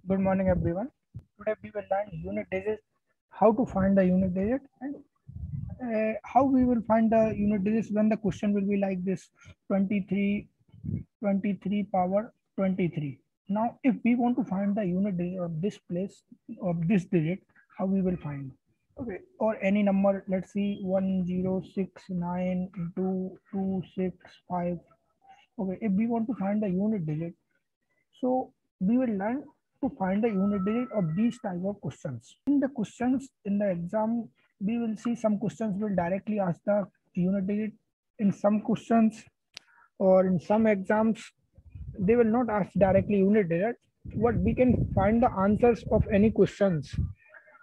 Good morning, everyone. Today we will learn unit digits, how to find the unit digit, and how we will find the unit digits when the question will be like this: 23, 23 power 23. Now, if we want to find the unit digit of this place, of this digit, how we will find? Okay, or any number. Let's see, 10692225. Okay, if we want to find the unit digit, so we will learn to find the unit digit of these type of questions. In the questions in the exam, we will see some questions will directly ask the unit digit. In some questions or in some exams, they will not ask directly unit digit. But we can find the answers of any questions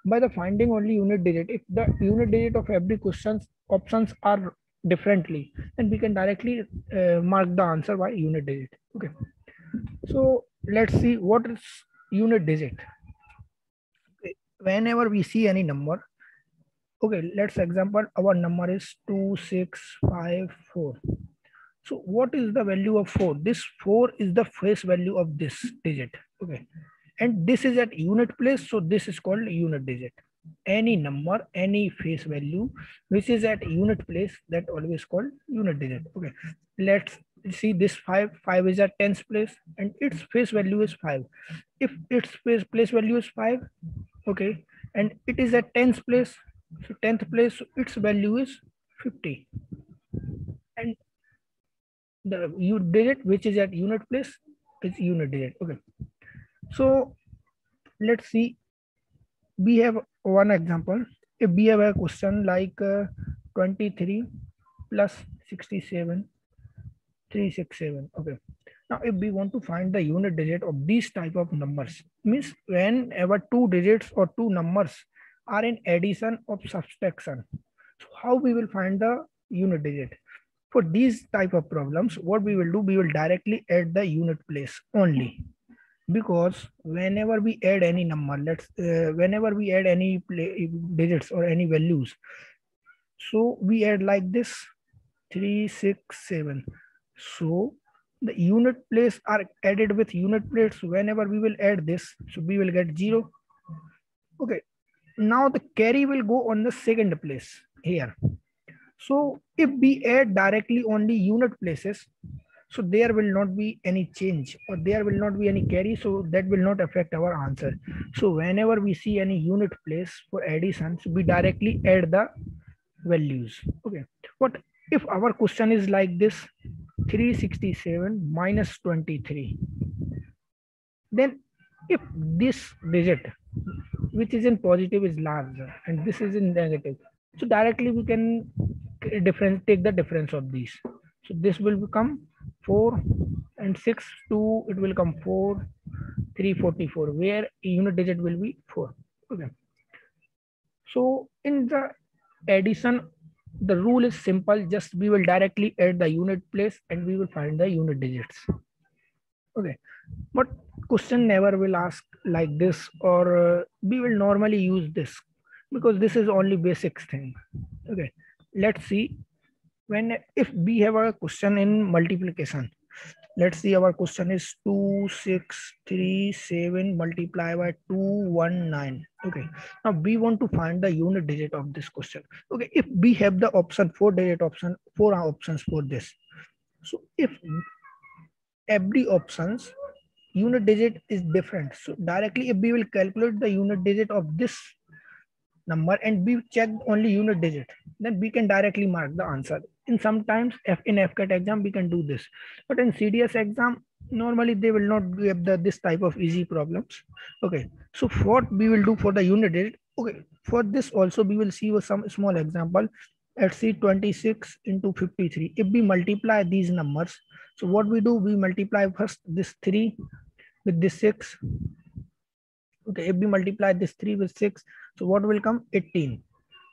by the finding only unit digit. If the unit digit of every questions options are differently, then we can directly mark the answer by unit digit. Okay. So let's see what is unit digit. Okay. Whenever we see any number, okay, let's example our number is 2654. So what is the value of 4? This 4 is the face value of this digit. Okay. And this is at unit place, so this is called unit digit. Any number, any face value which is at unit place, that always called unit digit. Okay. Let's see this 5 is at tens place and its face value is 5. If its place value is 5, okay, and it is at tens place, so 10th place, so its value is 50. And the unit digit which is at unit place is unit digit. Okay. So let's see, we have one example. If we have a question like 23 plus 67 367. Okay. Now if we want to find the unit digit of these type of numbers, means whenever two digits or two numbers are in addition or subtraction, so how we will find the unit digit? For these type of problems, what we will do, we will directly add the unit place only, because whenever we add any number, whenever we add any digits or any values, so we add like this 367. So the unit place are added with unit plates. Whenever we will add this, so we will get 0. Okay. Now the carry will go on the second place here. So if we add directly only unit places, so there will not be any change or there will not be any carry, so that will not affect our answer. So whenever we see any unit place for addition, so we directly add the values. Okay. What if our question is like this: 367 minus 23? Then if this digit which is in positive is larger and this is in negative, so directly we can take the difference of these. So this will become 4 and 6 2, it will come 4 344, where unit digit will be 4. Okay. So in the addition, the rule is simple, just we will directly add the unit place and we will find the unit digits. Okay. But question never will ask like this, or we will normally use this because this is only basics thing. Okay. Let's see, when if we have a question in multiplication, let's see, our question is 2637 multiplied by 219. Okay. Now we want to find the unit digit of this question. Okay. If we have the option, 4 options for this. So if every options unit digit is different, so directly if we will calculate the unit digit of this number and we check only unit digit, then we can directly mark the answer. In sometimes in FCAT exam we can do this, but in CDS exam normally they will not give this type of easy problems. Okay. So what we will do for the unit digit, okay, for this also we will see some small example. Let's see, 26 into 53. If we multiply these numbers, so what we do, we multiply first this 3 with this 6. Okay, if we multiply this 3 with 6, so what will come? 18.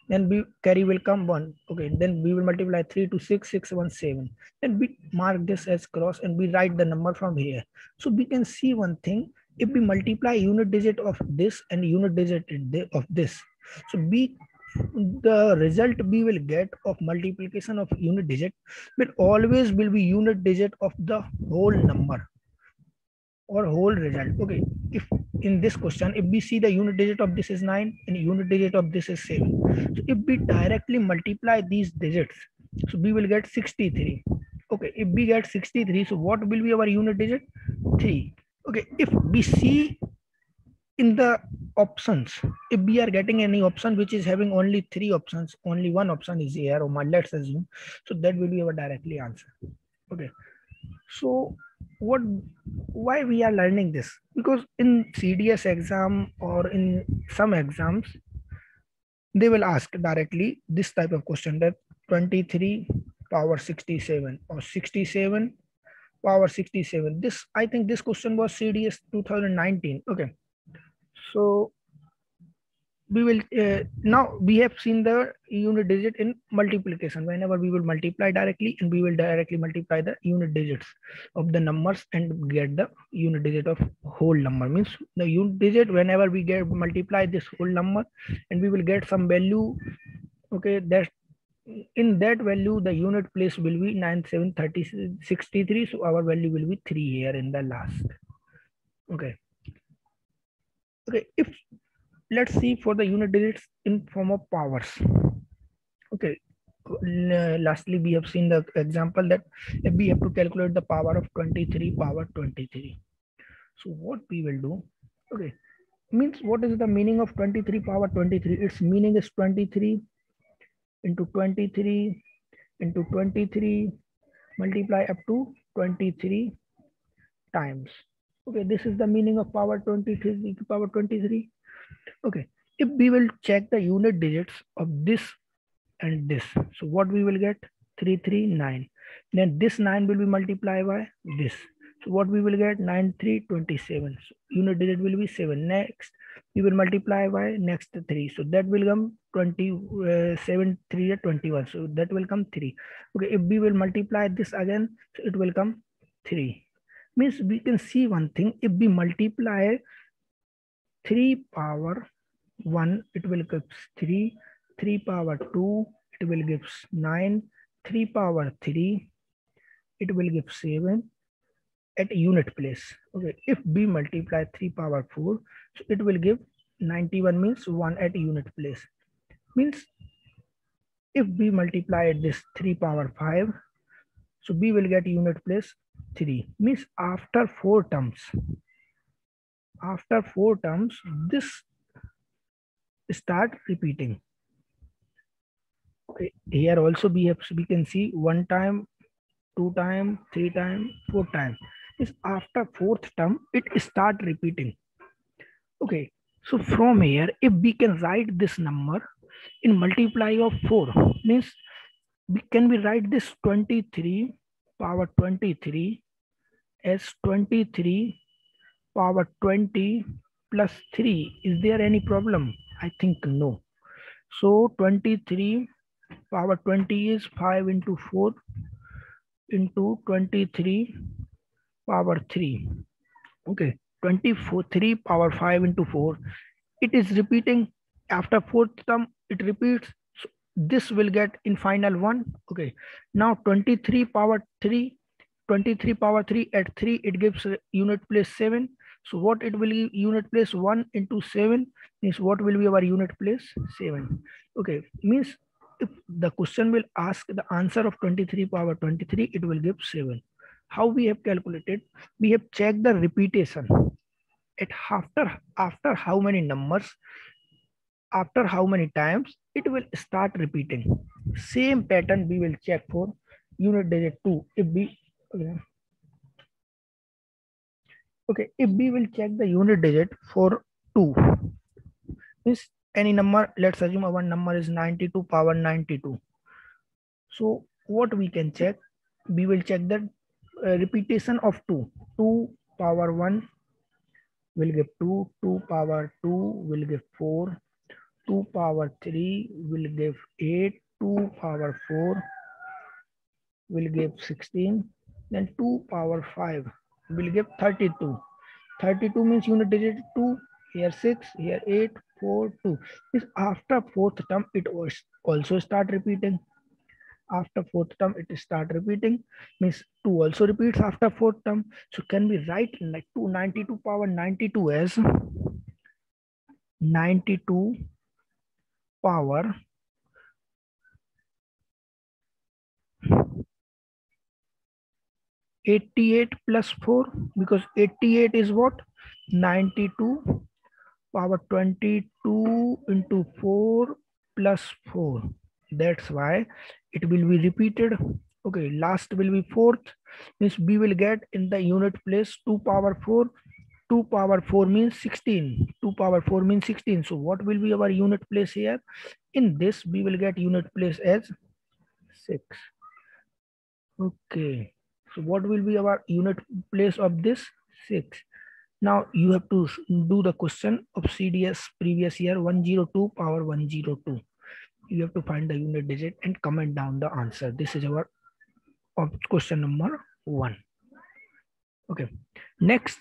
Then we carry will come 1. Okay, then we will multiply 3 to 6, 6, 1, 7. Then we mark this as cross and we write the number from here. So we can see one thing, if we multiply unit digit of this and unit digit of this, so the result we will get of multiplication of unit digit will always will be unit digit of the whole number or whole result. Okay. If in this question, if we see the unit digit of this is 9 and unit digit of this is 7, so if we directly multiply these digits, so we will get 63. Okay, if we get 63, so what will be our unit digit? 3. Okay, if we see in the options, if we are getting any option which is having only 3 options, only one option is here, or let's assume, so that will be our directly answer. Okay, so why we are learning this? Because in CDS exam or in some exams, they will ask directly this type of question, that 23 power 67 or 67 power 67. This, I think this question was CDS 2019. Okay, so we will now we have seen the unit digit in multiplication. Whenever we will multiply directly, and we will directly multiply the unit digits of the numbers and get the unit digit of whole number. Means the unit digit, whenever we get multiply this whole number and we will get some value. Okay, that in that value the unit place will be 9763. So our value will be 3 here in the last. Okay, if let's see for the unit digits in form of powers. Okay, lastly we have seen the example that if we have to calculate the power of 23 power 23, so what we will do? Okay, means what is the meaning of 23 power 23? Its meaning is 23 into 23 into 23 multiply up to 23 times. Okay, this is the meaning of power 23 to power 23. Okay, if we will check the unit digits of this and this, so what we will get? 339. Then this 9 will be multiplied by this, so what we will get? 9 3 27. So unit digit will be 7. Next we will multiply by next 3, so that will come 27 3 21, so that will come 3. Okay, if we will multiply this again, so it will come 3. Means we can see one thing, if we multiply 3 power 1, it will give 3, 3 power 2, it will give 9, 3 power 3, it will give 7 at unit place. Okay, if we multiply 3 power 4, so it will give 91, means 1 at unit place. Means if we multiply this 3 power 5, so we will get unit place 3. Means after 4 terms, this start repeating. Okay, here also we can see 1 time, 2 time, 3 time, 4 time. Is after 4th term it start repeating. Okay, so from here, if we can write this number in multiply of 4, means can we write this 23 power 23 as 23 power 20 plus 3. Is there any problem? I think no. So 23 power 20 is 5 into 4 into 23 power 3. Okay, 3 power 5 into 4. It is repeating after 4th term, it repeats. So this will get in final 1. Okay, now 23 power 3, 23 power 3 at 3, it gives unit place 7. So what it will give? Unit place 1 into 7 means what will be our unit place? 7. Okay, means if the question will ask the answer of 23 power 23, it will give 7. How we have calculated? We have checked the repetition at after how many numbers, after how many times it will start repeating. Same pattern we will check for unit digit 2. If we if we will check the unit digit for 2, is any number, let's assume our number is 92 power 92. So what we can check? We will check the repetition of 2. 2 power 1 will give 2, 2 power 2 will give 4, 2 power 3 will give 8, 2 power 4 will give 16, then 2 power 5 will give 32. 32 means unit digit 2, here 6, here 8, 4, 2. Is after 4th term, it also start repeating. after fourth term it start repeating, means 2 also repeats after fourth term. So can we write like 292 power 92 as 92 power 88 plus 4, because 88 is what? 92 power 22 into 4 plus 4. That's why it will be repeated. Okay, last will be fourth, means we will get in the unit place 2 power 4. 2 power 4 means 16. 2 power 4 means 16. So what will be our unit place here? In this, we will get unit place as 6. Okay. So what will be our unit place of this? 6. Now you have to do the question of CDS previous year 102 power 102. You have to find the unit digit and comment down the answer. This is our question number 1. Okay. Next,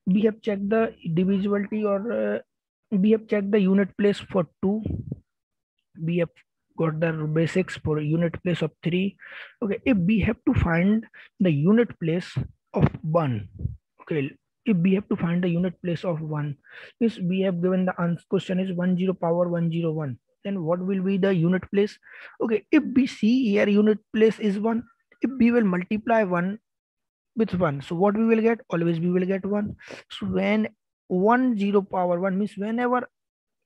we have checked the divisibility, or we have checked the unit place for 2. We have got the basics for unit place of 3. Okay, if we have to find the unit place of 1, okay, if we have to find the unit place of 1, means we have given the answer question is 10 power 101, then what will be the unit place? Okay, if we see here unit place is 1, if we will multiply 1 with 1, so what we will get? Always we will get 1. So when 10 power 1 means whenever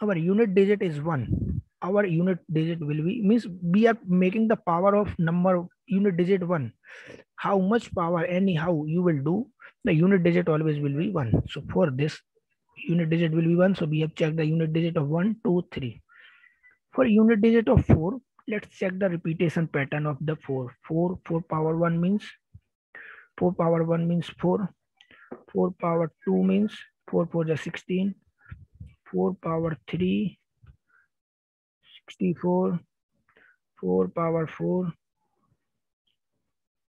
our unit digit is 1, our unit digit will be, means we are making the power of number unit digit 1. How much power anyhow you will do, the unit digit always will be 1. So for this, unit digit will be 1. So we have checked the unit digit of 1, 2, 3. For unit digit of 4, let's check the repetition pattern of the 4. 4 power 1 means 4 power 1 means 4. 4 power 2 means 4 4 is 16. 4 power 3, 64. 4 power 4,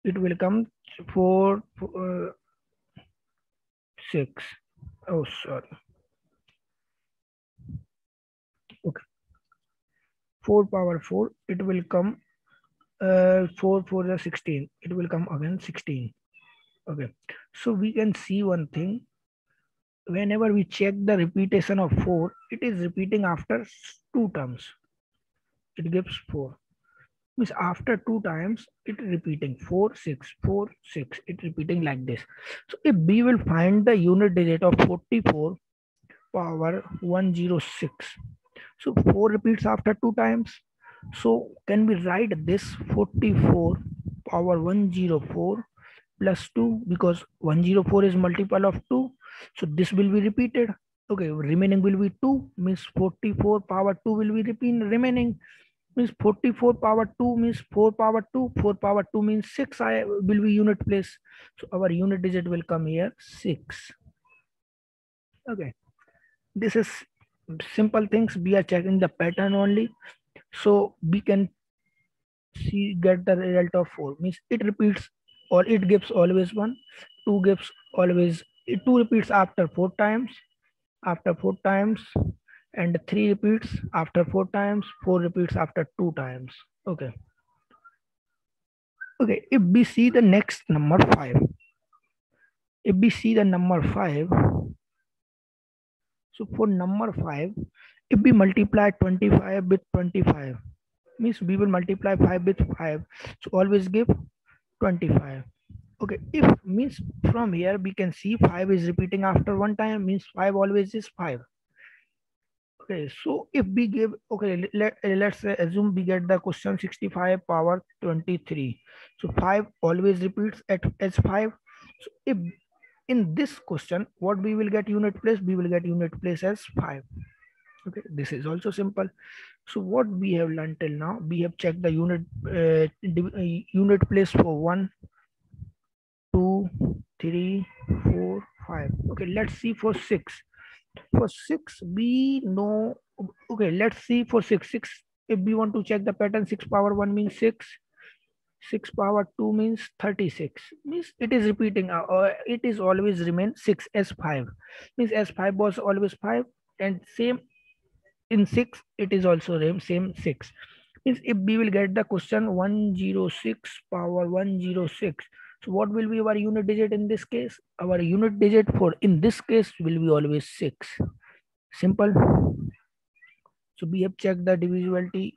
it will come 4, 6. Oh, sorry. Okay. 4 power 4, it will come 4 4 is 16. It will come again 16. Okay. So we can see one thing. Whenever we check the repetition of 4, it is repeating after 2 terms. It gives 4. Means after 2 times, it repeating 4, 6, 4, 6. It repeating like this. So if we will find the unit digit of 44 power 106. So 4 repeats after 2 times. So can we write this 44 power 104 plus 2, because 104 is multiple of 2. So this will be repeated. Okay, remaining will be 2, means 44 power 2 will be remaining. Means 44 power 2 means 4 power 2. 4 power 2 means 6 will be unit place. So our unit digit will come here 6. Okay. This is simple things. We are checking the pattern only. So we can get the result of 4. Means it repeats, or it gives always 1. 2 gives always, 2 repeats after 4 times. After 4 times. And 3 repeats after 4 times, 4 repeats after 2 times. Okay. Okay, if we see the next number 5. If we see the number 5, so for number 5, if we multiply 25 with 25, means we will multiply 5 with 5. So always give 25. Okay, if means from here we can see 5 is repeating after 1 time, means 5 always is 5. Okay, so if we give, okay, let's assume we get the question 65 power 23. So 5 always repeats as 5. So if in this question, what we will get unit place? We will get unit place as 5. Okay, this is also simple. So what we have learned till now, we have checked the unit place for 1, 2, 3, 4, 5. Okay, let's see for 6. For 6, we know, okay, let's see for 6. If we want to check the pattern, 6 power 1 means 6. 6 power 2 means 36. Means it is repeating, it is always remain 6 as 5. Means as 5 was always 5, and same in 6, it is also same 6. Means if we will get the question 106 power 106, so what will be our unit digit in this case? Our unit digit for in this case will be always 6. Simple. So we have checked the divisibility.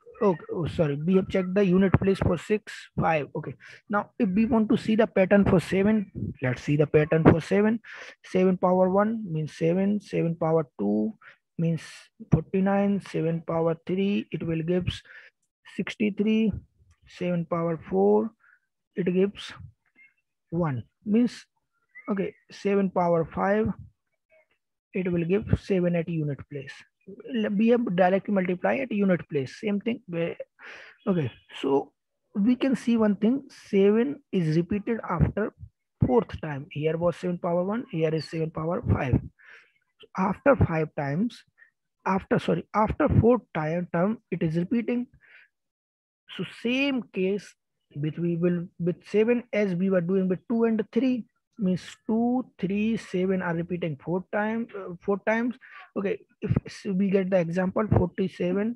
Sorry, we have checked the unit place for 6, 5. Okay. Now, if we want to see the pattern for 7, let's see the pattern for 7. 7 power 1 means 7. 7 power 2 means 49. 7 power 3, it will gives 63. 7 power 4, it gives 1. Means, okay, 7 power 5, it will give 7 at unit place. We have directly multiply at unit place. Same thing. Okay, so we can see one thing. 7 is repeated after 4th time. Here was 7 power 1. Here is 7 power 5. So after 5 times, after 4th term, it is repeating. So same case with 7 as we were doing with 2 and 3. Means 2, 3, 7 are repeating 4 times. Okay, if we get the example 47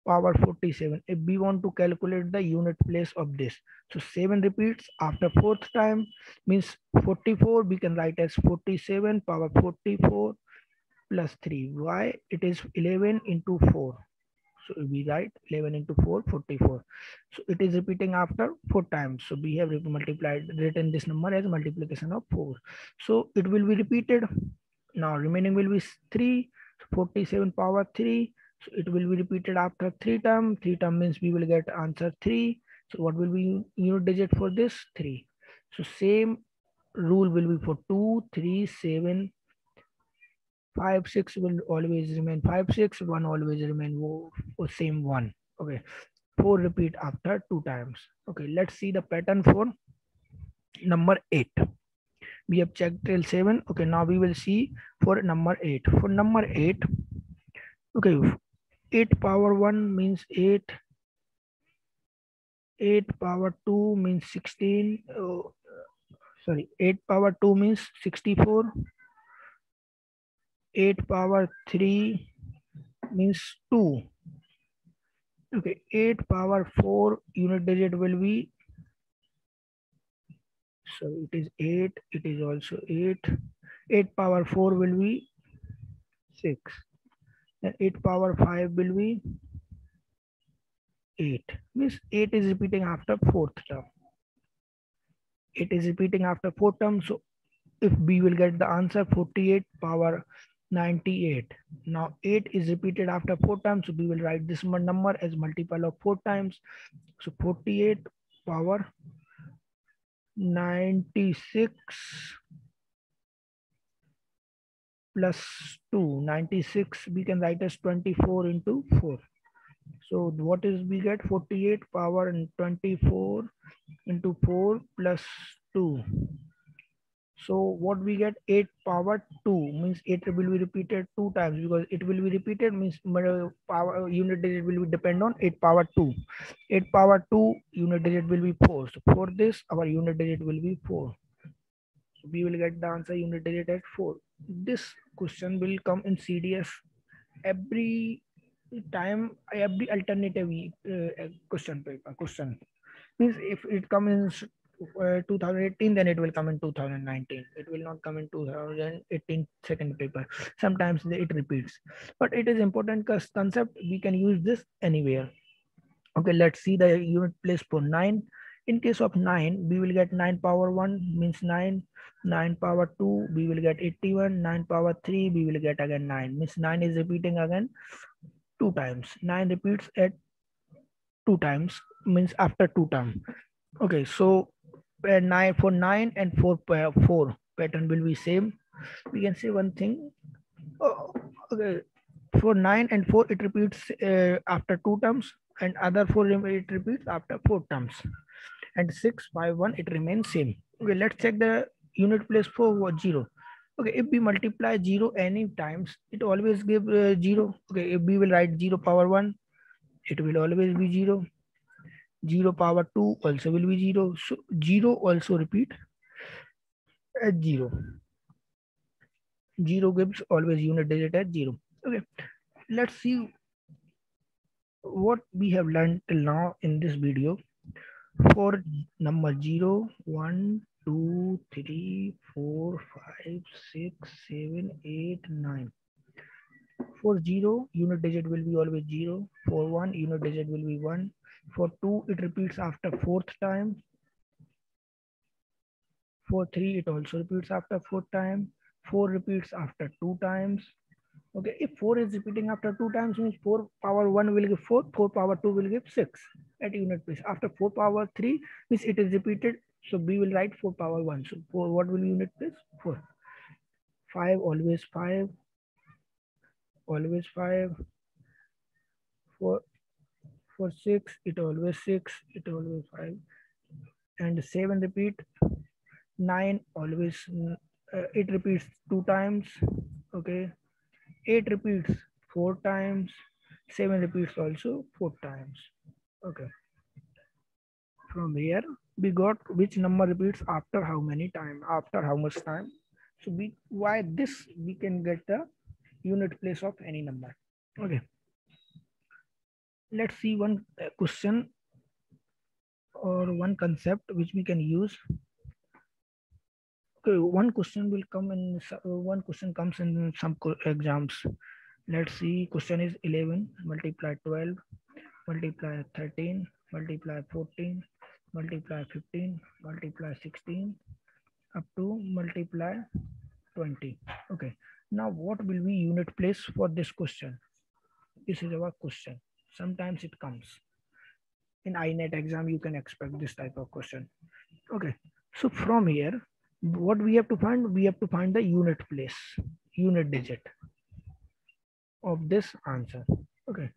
power 47, if we want to calculate the unit place of this, so 7 repeats after 4th time, means 44 we can write as 47 power 44 plus 3. Why? It is 11 into 4. So we write 11 into 4, 44. So it is repeating after 4 times. So we have written this number as multiplication of 4. So it will be repeated. Now remaining will be 3, 47 power 3. So it will be repeated after 3 term. 3 term means we will get answer 3. So what will be unit digit for this? 3. So same rule will be for 2, 3, 7, 5, 6 will always remain 5, 6, 1 always remain same 1. Okay, 4 repeat after 2 times. Okay, let's see the pattern for number 8. We have checked till 7. Okay, now we will see for number 8. For number 8, okay, 8 power 1 means 8. 8 power 2 means 16. 8 power 2 means 64. 8 power 3 means 2. Okay, 8 power 4 unit digit will be, so it is 8, it is also 8. 8 power 4 will be 6. And 8 power 5 will be 8. Means 8 is repeating after 4th term. It is repeating after 4th term. So if we will get the answer 48 power 98. Now 8 is repeated after 4 times. So we will write this number as multiple of 4 times. So 48 power 96 plus 2. 96 we can write as 24 into 4. So what is we get? 48 power and 24 into 4 plus 2. So what we get? 8 power 2 means 8 will be repeated 2 times, because it will be repeated means power unit digit will be depend on 8 power 2. 8 power 2 unit digit will be 4. So for this our unit digit will be 4. So we will get the answer unit digit at 4. This question will come in CDS every time, every alternative question paper. Question means if it comes in 2018, then it will come in 2019. It will not come in 2018 second paper. Sometimes it repeats, but it is important concept. We can use this anywhere. Okay, let's see the unit place for 9. In case of 9, we will get 9 power 1 means 9. 9 power 2, we will get 81. 9 power 3, we will get again 9. Means 9 is repeating again 2 times. 9 repeats at 2 times, means after 2 terms. Okay, so 9 for 9 and 4 pattern will be same. We can say one thing. Oh, okay, for 9 and 4 it repeats after 2 terms, and other 4 it repeats after 4 terms, and 6, 5, 1 it remains same. Okay, let's check the unit place for 0. Okay, if we multiply 0 any times, it always give 0. Okay, if we will write 0 power 1, it will always be 0. 0 power 2 also will be 0. So 0 also repeat as 0. 0 gives always unit digit as 0. Okay, let's see what we have learned till now in this video, for number 0, 1, 2, 3, 4, 5, 6, 7, 8, 9. For 0, unit digit will be always 0. For 1, unit digit will be 1. For 2, it repeats after 4th time. For 3, it also repeats after 4th time. 4 repeats after 2 times. Okay, if 4 is repeating after 2 times, means 4 power 1 will give 4, 4 power 2 will give 6 at unit place. After 4 power 3, means it is repeated. So we will write 4 power 1. So for what will unit place? 4. 5, always 5. Always 5. For 6, it always 6. It always 5. And 7 repeat. 9 always, it repeats 2 times. Okay. 8 repeats 4 times. 7 repeats also 4 times. Okay. From here we got which number repeats after how many time, after how much time. So why this we can get the unit place of any number. Okay. Let's see one question or one concept which we can use. Okay, one question will come in, one question comes in some exams. Let's see, question is 11 multiply 12 multiply 13 multiply 14 multiply 15 multiply 16 up to multiply 20. Okay, now what will be unit place for this question? This is our question. Sometimes it comes in INET exam, you can expect this type of question. Okay, so from here what we have to find, we have to find the unit place, unit digit of this answer. Okay,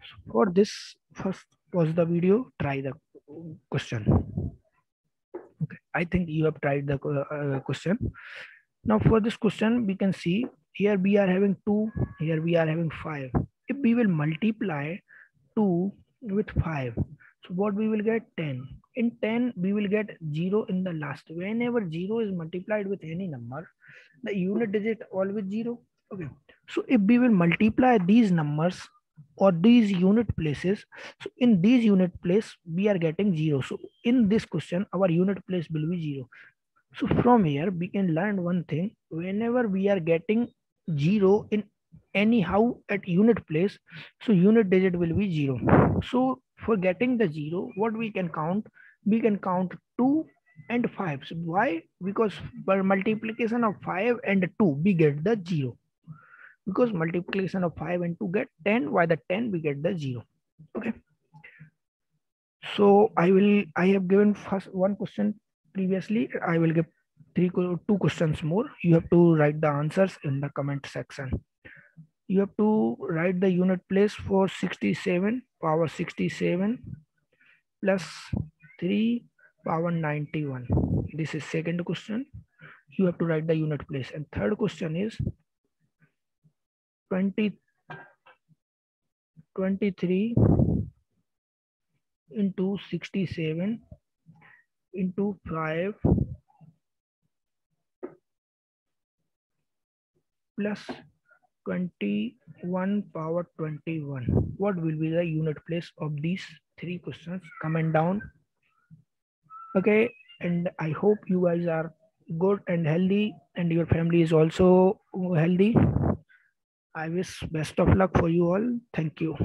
so for this, first pause the video, try the question. Okay, I think you have tried the question. Now for this question we can see here we are having 2, here we are having 5. If we will multiply 2 with 5, so what we will get? 10. In 10 we will get 0 in the last. Whenever 0 is multiplied with any number, the unit digit always 0. Okay, so if we will multiply these numbers or these unit places, so in these unit place we are getting 0. So in this question our unit place will be 0. So from here we can learn one thing: whenever we are getting 0 in anyhow at unit place, so unit digit will be 0. So for getting the 0, what we can count? We can count 2 and 5. So why? Because by multiplication of 5 and 2 we get the 0. Because multiplication of 5 and 2 get 10, why the 10 we get the 0. Okay. So I have given first one question previously. I will give 2 questions more. You have to write the answers in the comment section. You have to write the unit place for 67 power 67 plus 3 power 91. This is second question. You have to write the unit place. And third question is 23 into 67 into 5 plus 21 power 21. What will be the unit place of these 3 questions? Comment down. Okay, and I hope you guys are good and healthy and your family is also healthy. I wish best of luck for you all. Thank you.